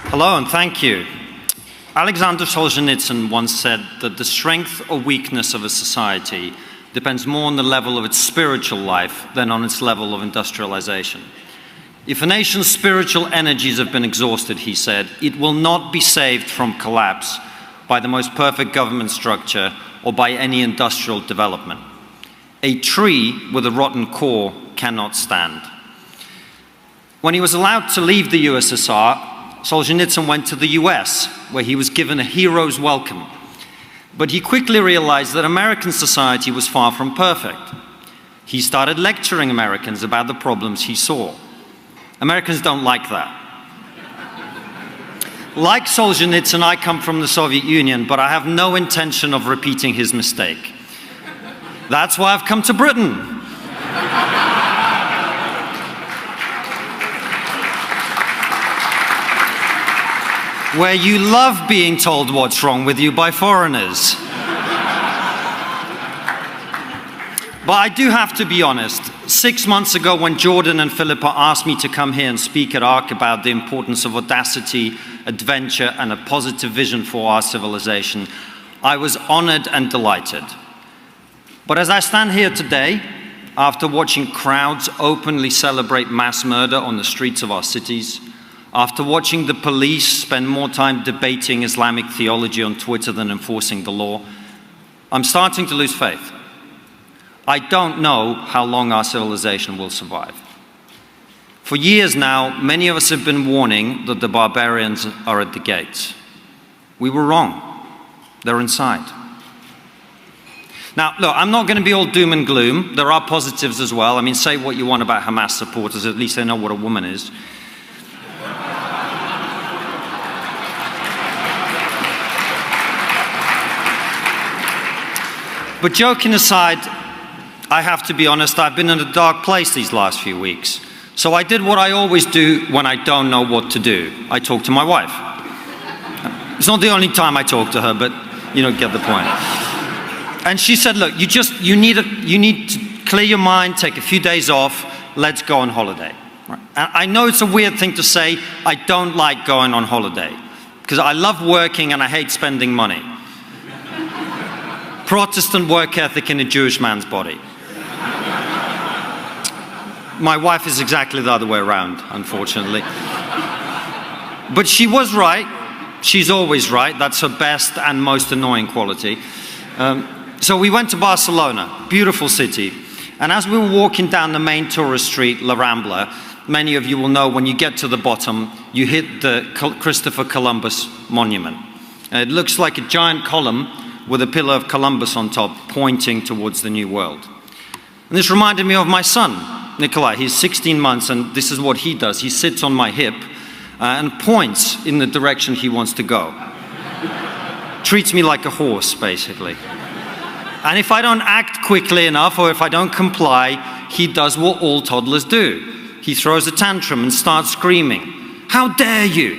Hello and thank you. Alexander Solzhenitsyn once said that the strength or weakness of a society depends more on the level of its spiritual life than on its level of industrialization. If a nation's spiritual energies have been exhausted, he said, it will not be saved from collapse by the most perfect government structure or by any industrial development. A tree with a rotten core cannot stand. When he was allowed to leave the USSR, Solzhenitsyn went to the US, where he was given a hero's welcome. But he quickly realized that American society was far from perfect. He started lecturing Americans about the problems he saw. Americans don't like that. Like Solzhenitsyn, I come from the Soviet Union, but I have no intention of repeating his mistake. That's why I've come to Britain. Where you love being told what's wrong with you by foreigners. But I do have to be honest. 6 months ago, when Jordan and Philippa asked me to come here and speak at ARC about the importance of audacity, adventure, and a positive vision for our civilization, I was honored and delighted. But as I stand here today, after watching crowds openly celebrate mass murder on the streets of our cities, after watching the police spend more time debating Islamic theology on Twitter than enforcing the law, I'm starting to lose faith. I don't know how long our civilization will survive. For years now, many of us have been warning that the barbarians are at the gates. We were wrong. They're inside. Now, look, I'm not going to be all doom and gloom. There are positives as well. I mean, say what you want about Hamas supporters, at least they know what a woman is. But joking aside, I have to be honest, I've been in a dark place these last few weeks. So I did what I always do when I don't know what to do. I talked to my wife. It's not the only time I talk to her, but you know, get the point. And she said, look, you need to clear your mind, take a few days off, let's go on holiday. Right. And I know it's a weird thing to say, I don't like going on holiday, because I love working and I hate spending money. Protestant work ethic in a Jewish man's body. My wife is exactly the other way around, unfortunately. But she was right. She's always right. That's her best and most annoying quality. So we went to Barcelona, beautiful city. And as we were walking down the main tourist street, La Rambla, many of you will know when you get to the bottom, you hit the Christopher Columbus monument. It looks like a giant column with a pillar of Columbus on top, pointing towards the New World. And this reminded me of my son, Nikolai. He's 16 months, and this is what he does. He sits on my hip and points in the direction he wants to go. Treats me like a horse, basically. And if I don't act quickly enough, or if I don't comply, he does what all toddlers do. He throws a tantrum and starts screaming, "How dare you?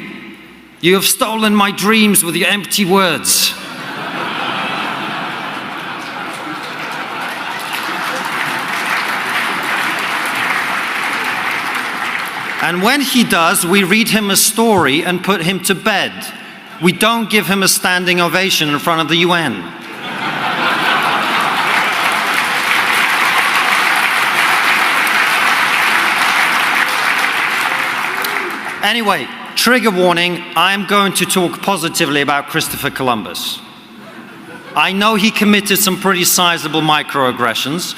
You have stolen my dreams with your empty words." And when he does, we read him a story and put him to bed. We don't give him a standing ovation in front of the UN. Anyway, trigger warning, I'm going to talk positively about Christopher Columbus. I know he committed some pretty sizable microaggressions,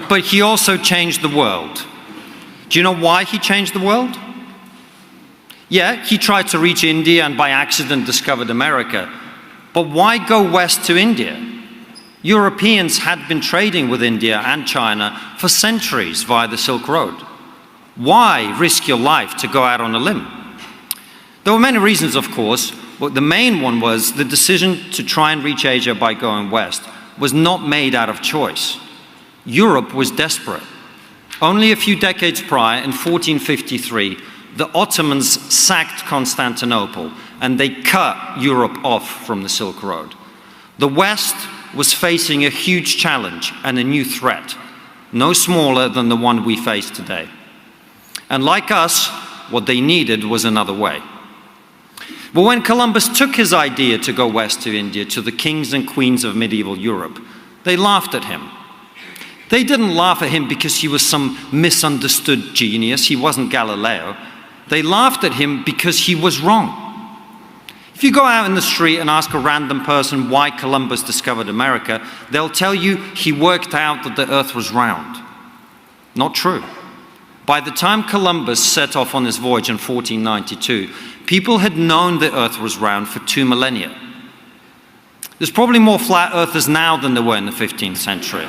but he also changed the world. Do you know why he changed the world? Yeah, he tried to reach India and by accident discovered America. But why go west to India? Europeans had been trading with India and China for centuries via the Silk Road. Why risk your life to go out on a limb? There were many reasons, of course, but the main one was the decision to try and reach Asia by going west was not made out of choice. Europe was desperate. Only a few decades prior, in 1453, the Ottomans sacked Constantinople and they cut Europe off from the Silk Road. The West was facing a huge challenge and a new threat, no smaller than the one we face today. And like us, what they needed was another way. But when Columbus took his idea to go west to India, to the kings and queens of medieval Europe, they laughed at him. They didn't laugh at him because he was some misunderstood genius. He wasn't Galileo. They laughed at him because he was wrong. If you go out in the street and ask a random person why Columbus discovered America, they'll tell you he worked out that the earth was round. Not true. By the time Columbus set off on his voyage in 1492, people had known the earth was round for 2 millennia. There's probably more flat earthers now than there were in the 15th century.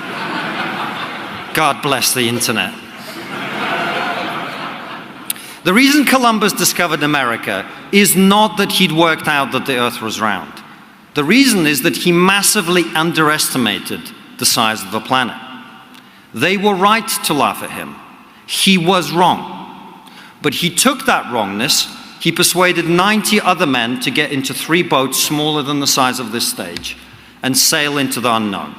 God bless the internet. The reason Columbus discovered America is not that he'd worked out that the earth was round. The reason is that he massively underestimated the size of the planet. They were right to laugh at him. He was wrong. But he took that wrongness, he persuaded 90 other men to get into 3 boats smaller than the size of this stage and sail into the unknown.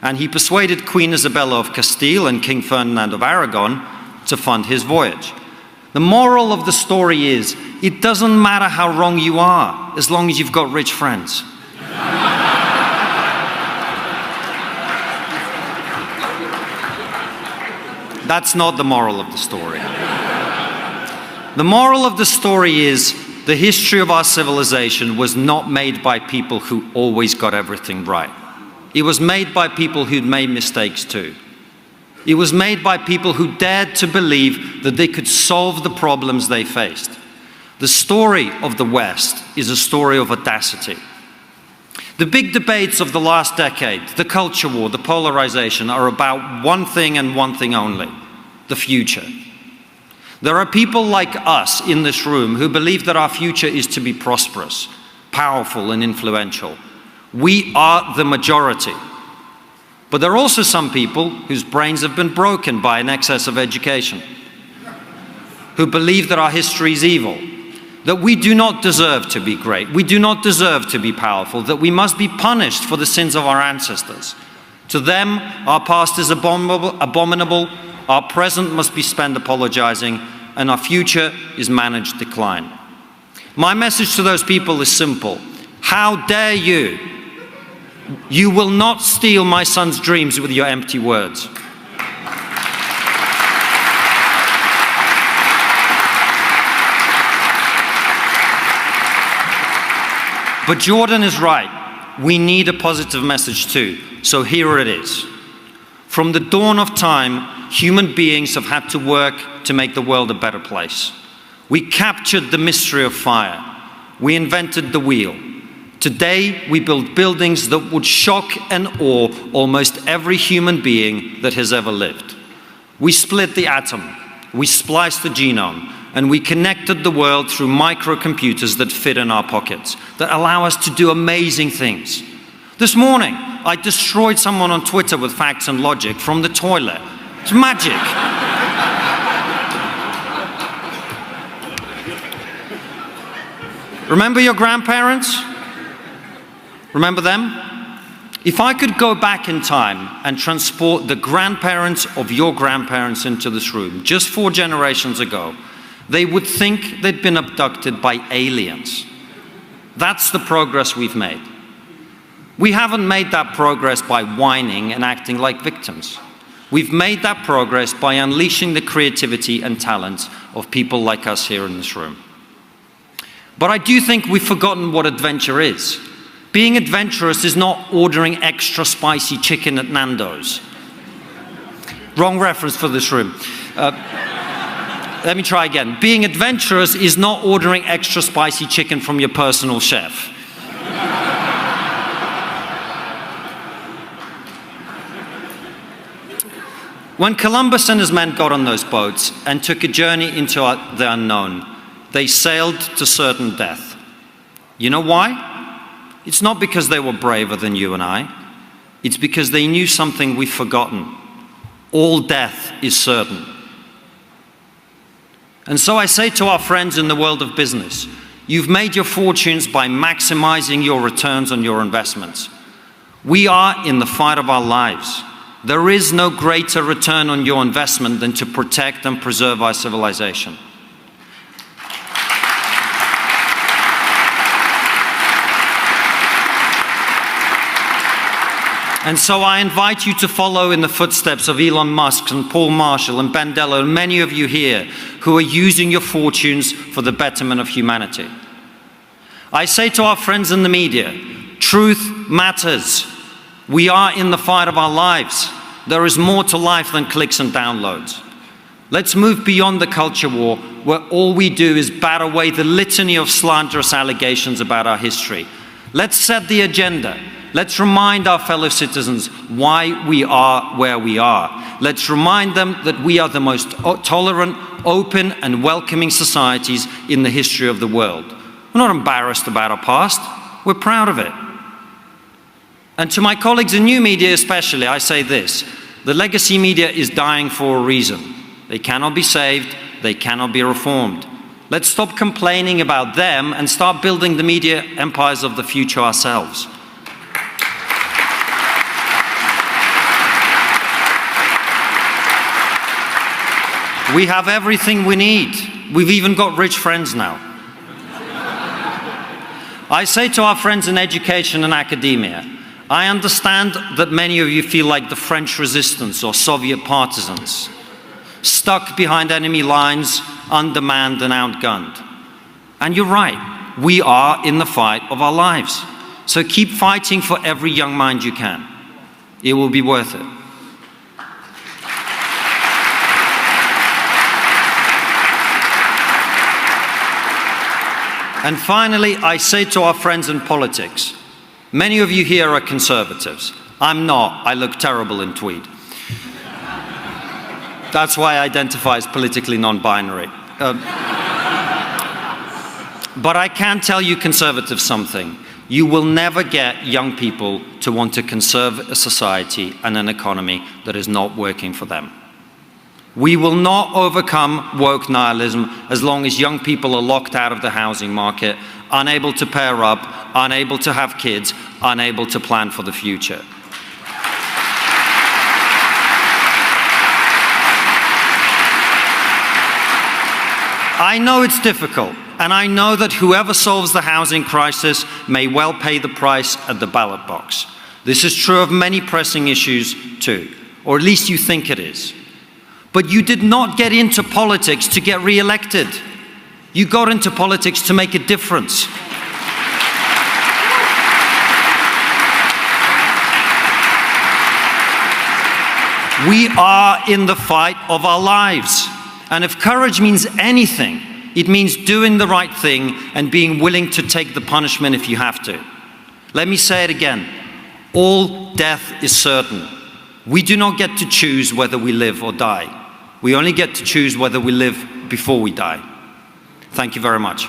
And he persuaded Queen Isabella of Castile and King Ferdinand of Aragon to fund his voyage. The moral of the story is, it doesn't matter how wrong you are, as long as you've got rich friends. That's not the moral of the story. The moral of the story is, the history of our civilization was not made by people who always got everything right. It was made by people who'd made mistakes too. It was made by people who dared to believe that they could solve the problems they faced. The story of the West is a story of audacity. The big debates of the last decade, the culture war, the polarization, are about one thing and one thing only: the future. There are people like us in this room who believe that our future is to be prosperous, powerful, and influential. We are the majority. But there are also some people whose brains have been broken by an excess of education, who believe that our history is evil, that we do not deserve to be great, we do not deserve to be powerful, that we must be punished for the sins of our ancestors. To them, our past is abominable, our present must be spent apologizing, and our future is managed decline. My message to those people is simple. How dare you? You will not steal my son's dreams with your empty words. But Jordan is right. We need a positive message too. So here it is. From the dawn of time, human beings have had to work to make the world a better place. We captured the mystery of fire. We invented the wheel. Today, we build buildings that would shock and awe almost every human being that has ever lived. We split the atom, we spliced the genome, and we connected the world through microcomputers that fit in our pockets, that allow us to do amazing things. This morning, I destroyed someone on Twitter with facts and logic from the toilet. It's magic. Remember your grandparents? Remember them? If I could go back in time and transport the grandparents of your grandparents into this room, just 4 generations ago, they would think they'd been abducted by aliens. That's the progress we've made. We haven't made that progress by whining and acting like victims. We've made that progress by unleashing the creativity and talent of people like us here in this room. But I do think we've forgotten what adventure is. Being adventurous is not ordering extra spicy chicken at Nando's. Wrong reference for this room. Let me try again. Being adventurous is not ordering extra spicy chicken from your personal chef. When Columbus and his men got on those boats and took a journey into the unknown, they sailed to certain death. You know why? It's not because they were braver than you and I. It's because they knew something we've forgotten. All death is certain. And so I say to our friends in the world of business, you've made your fortunes by maximizing your returns on your investments. We are in the fight of our lives. There is no greater return on your investment than to protect and preserve our civilization. And so I invite you to follow in the footsteps of Elon Musk and Paul Marshall and Ben Dello and many of you here who are using your fortunes for the betterment of humanity. I say to our friends in the media, truth matters. We are in the fight of our lives. There is more to life than clicks and downloads. Let's move beyond the culture war, where all we do is bat away the litany of slanderous allegations about our history. Let's set the agenda. Let's remind our fellow citizens why we are where we are. Let's remind them that we are the most tolerant, open, and welcoming societies in the history of the world. We're not embarrassed about our past. We're proud of it. And to my colleagues in new media especially, I say this: the legacy media is dying for a reason. They cannot be saved. They cannot be reformed. Let's stop complaining about them and start building the media empires of the future ourselves. We have everything we need. We've even got rich friends now. I say to our friends in education and academia, I understand that many of you feel like the French resistance or Soviet partisans, stuck behind enemy lines, undermanned and outgunned. And you're right, we are in the fight of our lives. So keep fighting for every young mind you can. It will be worth it. And finally, I say to our friends in politics, many of you here are conservatives. I'm not. I look terrible in tweed. That's why I identify as politically non-binary. But I can tell you conservatives something. You will never get young people to want to conserve a society and an economy that is not working for them. We will not overcome woke nihilism as long as young people are locked out of the housing market, unable to pair up, unable to have kids, unable to plan for the future. I know it's difficult, and I know that whoever solves the housing crisis may well pay the price at the ballot box. This is true of many pressing issues too, or at least you think it is. But you did not get into politics to get re-elected. You got into politics to make a difference. We are in the fight of our lives. And if courage means anything, it means doing the right thing and being willing to take the punishment if you have to. Let me say it again. All death is certain. We do not get to choose whether we live or die. We only get to choose whether we live before we die. Thank you very much.